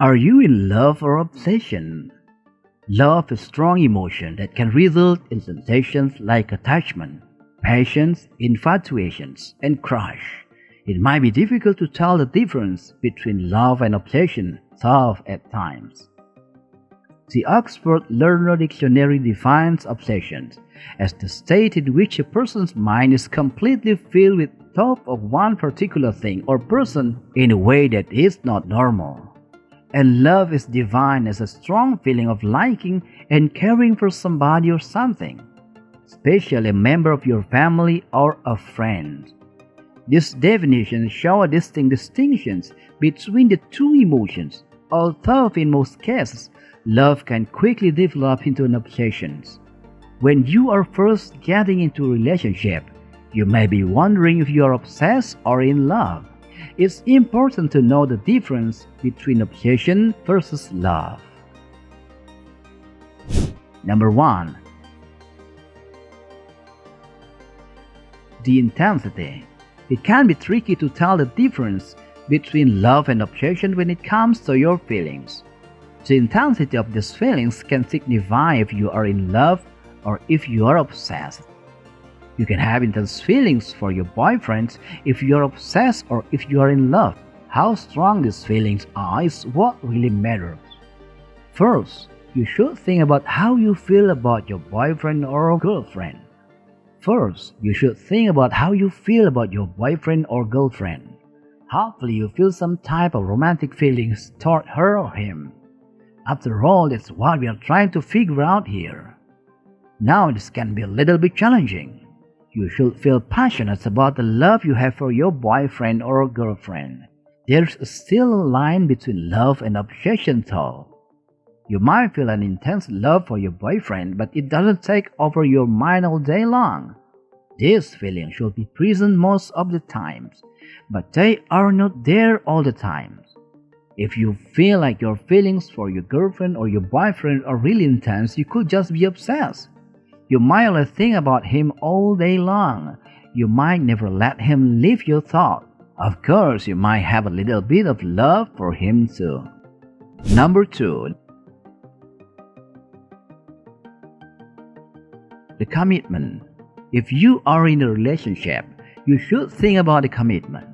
Are you in love or obsession? Love is strong emotion that can result in sensations like attachment, passions, infatuations, and crush. It might be difficult to tell the difference between love and obsession, tough at times. The Oxford Learner Dictionary defines obsession as the state in which a person's mind is completely filled with thought of one particular thing or person in a way that is not normal. And love is defined as a strong feeling of liking and caring for somebody or something, especially a member of your family or a friend. This definition shows distinct distinctions between the two emotions, although in most cases, love can quickly develop into an obsession. When you are first getting into a relationship, you may be wondering if you are obsessed or in love. It's important to know the difference between obsession versus love. Number 1. The intensity. It can be tricky to tell the difference between love and obsession when it comes to your feelings. The intensity of these feelings can signify if you are in love or if you are obsessed. You can have intense feelings for your boyfriend if you are obsessed or if you are in love. How strong these feelings are is what really matters. First, you should think about how you feel about your boyfriend or girlfriend. Hopefully you feel some type of romantic feelings toward her or him. After all, that's what we are trying to figure out here. Now this can be a little bit challenging. You should feel passionate about the love you have for your boyfriend or girlfriend. There's still a line between love and obsession though. You might feel an intense love for your boyfriend, but it doesn't take over your mind all day long. This feeling should be present most of the times, but they are not there all the time. If you feel like your feelings for your girlfriend or your boyfriend are really intense, you could just be obsessed. You might only think about him all day long. You might never let him leave your thought. Of course, you might have a little bit of love for him too. Number 2. The commitment. If you are in a relationship, you should think about the commitment.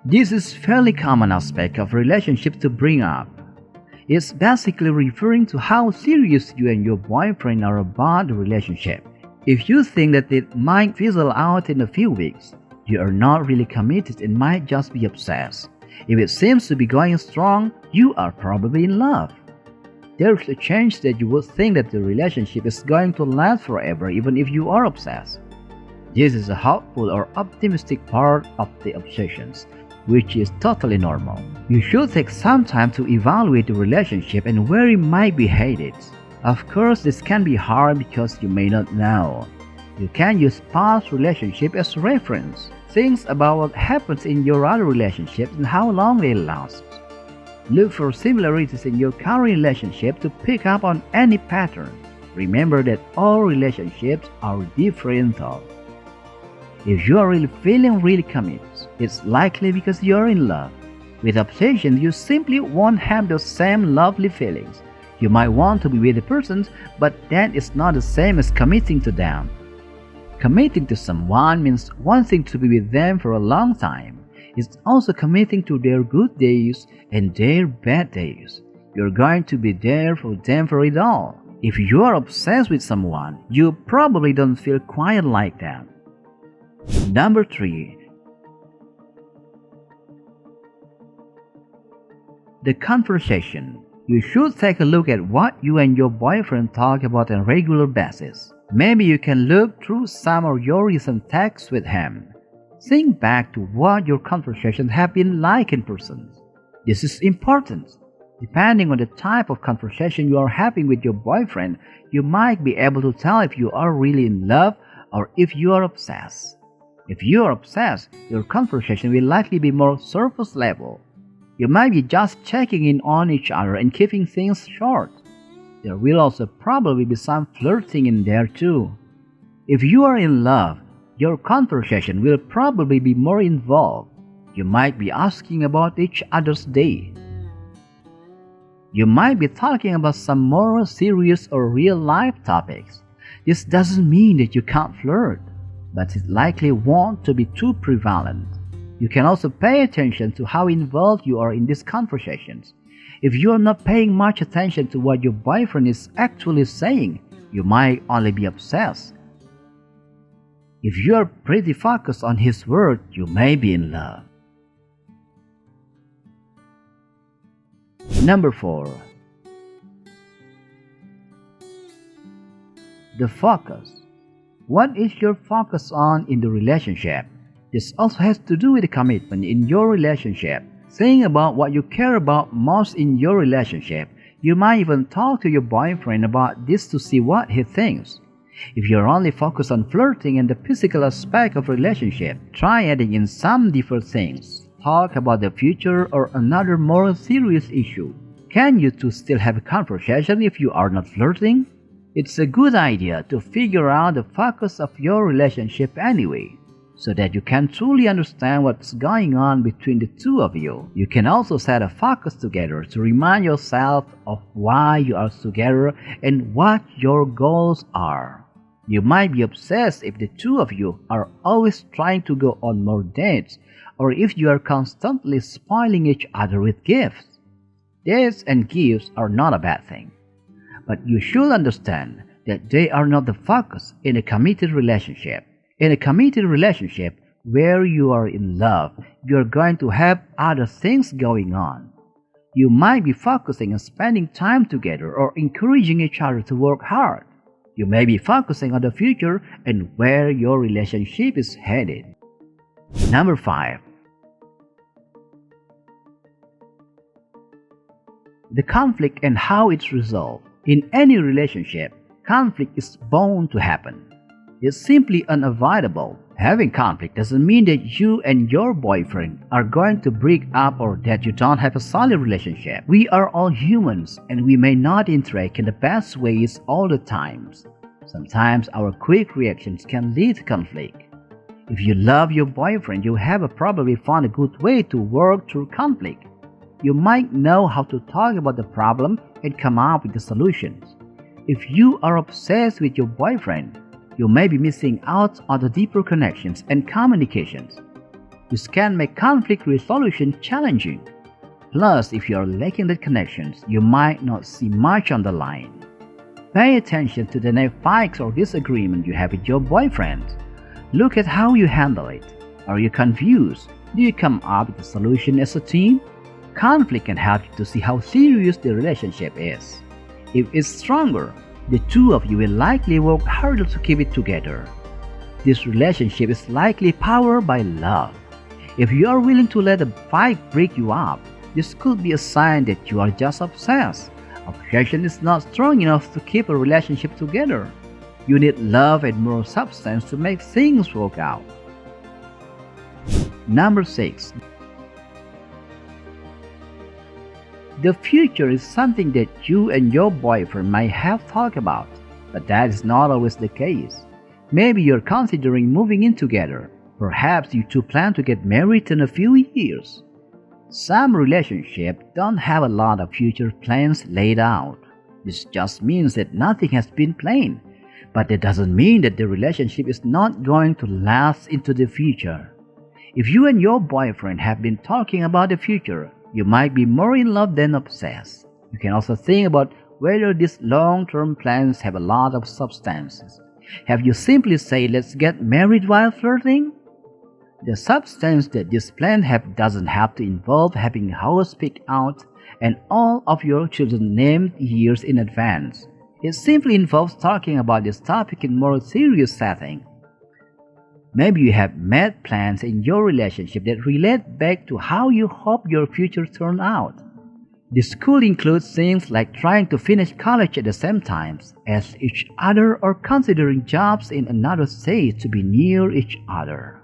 This is a fairly common aspect of relationships to bring up. It's basically referring to how serious you and your boyfriend are about the relationship. If you think that it might fizzle out in a few weeks, you are not really committed and might just be obsessed. If it seems to be going strong, you are probably in love. There's a chance that you would think that the relationship is going to last forever even if you are obsessed. This is a hopeful or optimistic part of the obsessions, which is totally normal. You should take some time to evaluate the relationship and where it might be headed. Of course, this can be hard because you may not know. You can use past relationships as reference. Think about what happens in your other relationships and how long they last. Look for similarities in your current relationship to pick up on any pattern. Remember that all relationships are different though. If you are really feeling really committed, it's likely because you are in love. With obsession, you simply won't have those same lovely feelings. You might want to be with a person, but that is not the same as committing to them. Committing to someone means wanting to be with them for a long time. It's also committing to their good days and their bad days. You're going to be there for them for it all. If you are obsessed with someone, you probably don't feel quite like that. Number 3. The conversation. You should take a look at what you and your boyfriend talk about on a regular basis. Maybe you can look through some of your recent texts with him. Think back to what your conversations have been like in person. This is important. Depending on the type of conversation you are having with your boyfriend, you might be able to tell if you are really in love or if you are obsessed. If you are obsessed, your conversation will likely be more surface level. You might be just checking in on each other and keeping things short. There will also probably be some flirting in there too. If you are in love, your conversation will probably be more involved. You might be asking about each other's day. You might be talking about some more serious or real life topics. This doesn't mean that you can't flirt, but it likely won't to be too prevalent. You can also pay attention to how involved you are in these conversations. If you are not paying much attention to what your boyfriend is actually saying, you might only be obsessed. If you are pretty focused on his words, you may be in love. Number 4. The focus. What is your focus on in the relationship? This also has to do with the commitment in your relationship. Think about what you care about most in your relationship. You might even talk to your boyfriend about this to see what he thinks. If you're only focused on flirting and the physical aspect of relationship, try adding in some different things. Talk about the future or another more serious issue. Can you two still have a conversation if you are not flirting? It's a good idea to figure out the focus of your relationship anyway, so that you can truly understand what's going on between the two of you. You can also set a focus together to remind yourself of why you are together and what your goals are. You might be obsessed if the two of you are always trying to go on more dates, or if you are constantly spoiling each other with gifts. Dates and gifts are not a bad thing, but you should understand that they are not the focus in a committed relationship. In a committed relationship where you are in love, you are going to have other things going on. You might be focusing on spending time together or encouraging each other to work hard. You may be focusing on the future and where your relationship is headed. Number 5. The conflict and how it's resolved. In any relationship, conflict is bound to happen. It's simply unavoidable. Having conflict doesn't mean that you and your boyfriend are going to break up or that you don't have a solid relationship. We are all humans and we may not interact in the best ways all the times. Sometimes our quick reactions can lead to conflict. If you love your boyfriend, you have probably found a good way to work through conflict. You might know how to talk about the problem and come up with the solutions. If you are obsessed with your boyfriend, you may be missing out on the deeper connections and communications. This can make conflict resolution challenging. Plus, if you are lacking the connections, you might not see much on the line. Pay attention to the next fights or disagreement you have with your boyfriend. Look at how you handle it. Are you confused? Do you come up with a solution as a team? Conflict can help you to see how serious the relationship is. If it's stronger, the two of you will likely work harder to keep it together. This relationship is likely powered by love. If you are willing to let a fight break you up, this could be a sign that you are just obsessed. Obsession is not strong enough to keep a relationship together. You need love and more substance to make things work out. Number 6. The future is something that you and your boyfriend might have talked about, but that is not always the case. Maybe you're considering moving in together. Perhaps you two plan to get married in a few years. Some relationships don't have a lot of future plans laid out. This just means that nothing has been planned, but that doesn't mean that the relationship is not going to last into the future. If you and your boyfriend have been talking about the future, you might be more in love than obsessed. You can also think about whether these long-term plans have a lot of substance. Have you simply said, "Let's get married" while flirting? The substance that this plan have doesn't have to involve having a house picked out and all of your children named years in advance. It simply involves talking about this topic in more serious setting. Maybe you have made plans in your relationship that relate back to how you hope your future turns out. This could include things like trying to finish college at the same time as each other or considering jobs in another state to be near each other.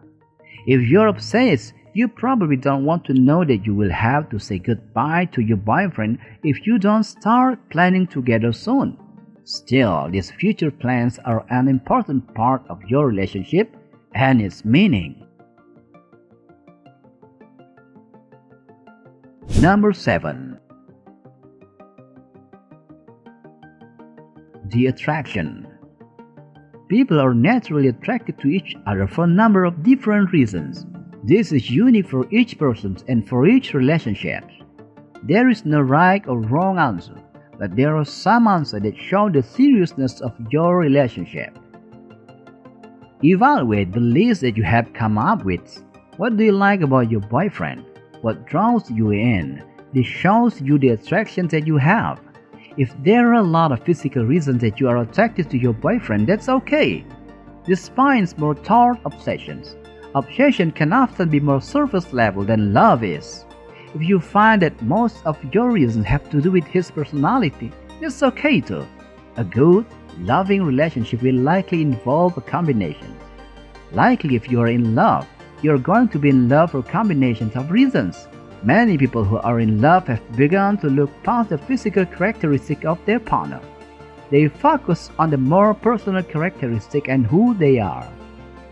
If you're obsessed, you probably don't want to know that you will have to say goodbye to your boyfriend if you don't start planning together soon. Still, these future plans are an important part of your relationship and its meaning. Number 7. The attraction. People are naturally attracted to each other for a number of different reasons. This is unique for each person and for each relationship. There is no right or wrong answer, but there are some answers that show the seriousness of your relationship. Evaluate the list that you have come up with. What do you like about your boyfriend? What draws you in? This shows you the attraction that you have. If there are a lot of physical reasons that you are attracted to your boyfriend, that's okay. This finds more toward obsessions. Obsession can often be more surface level than love is. If you find that most of your reasons have to do with his personality, that's okay too. A good, loving relationship will likely involve a combination. Likely if you are in love, you are going to be in love for combinations of reasons. Many people who are in love have begun to look past the physical characteristic of their partner. They focus on the more personal characteristic and who they are.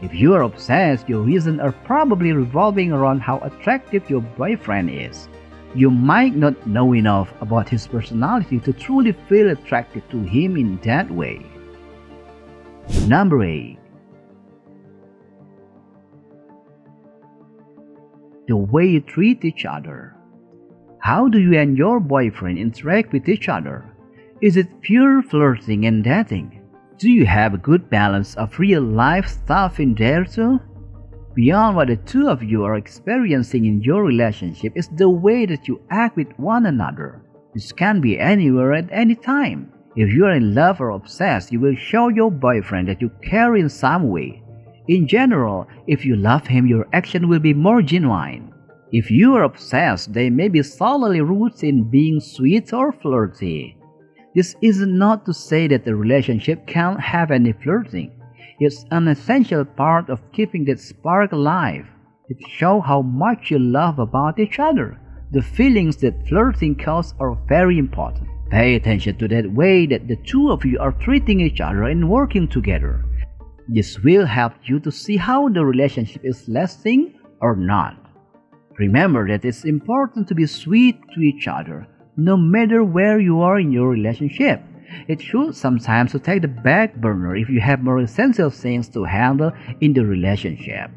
If you are obsessed, your reasons are probably revolving around how attractive your boyfriend is. You might not know enough about his personality to truly feel attracted to him in that way. Number 8. The way you treat each other. How do you and your boyfriend interact with each other? Is it pure flirting and dating? Do you have a good balance of real life stuff in there too? Beyond what the two of you are experiencing in your relationship is the way that you act with one another. This can be anywhere at any time. If you are in love or obsessed, you will show your boyfriend that you care in some way. In general, if you love him, your action will be more genuine. If you are obsessed, they may be solely rooted in being sweet or flirty. This is not to say that the relationship can't have any flirting. It's an essential part of keeping that spark alive. It shows how much you love about each other. The feelings that flirting causes are very important. Pay attention to that way that the two of you are treating each other and working together. This will help you to see how the relationship is lasting or not. Remember that it's important to be sweet to each other, no matter where you are in your relationship. It should sometimes take the back burner if you have more essential things to handle in the relationship.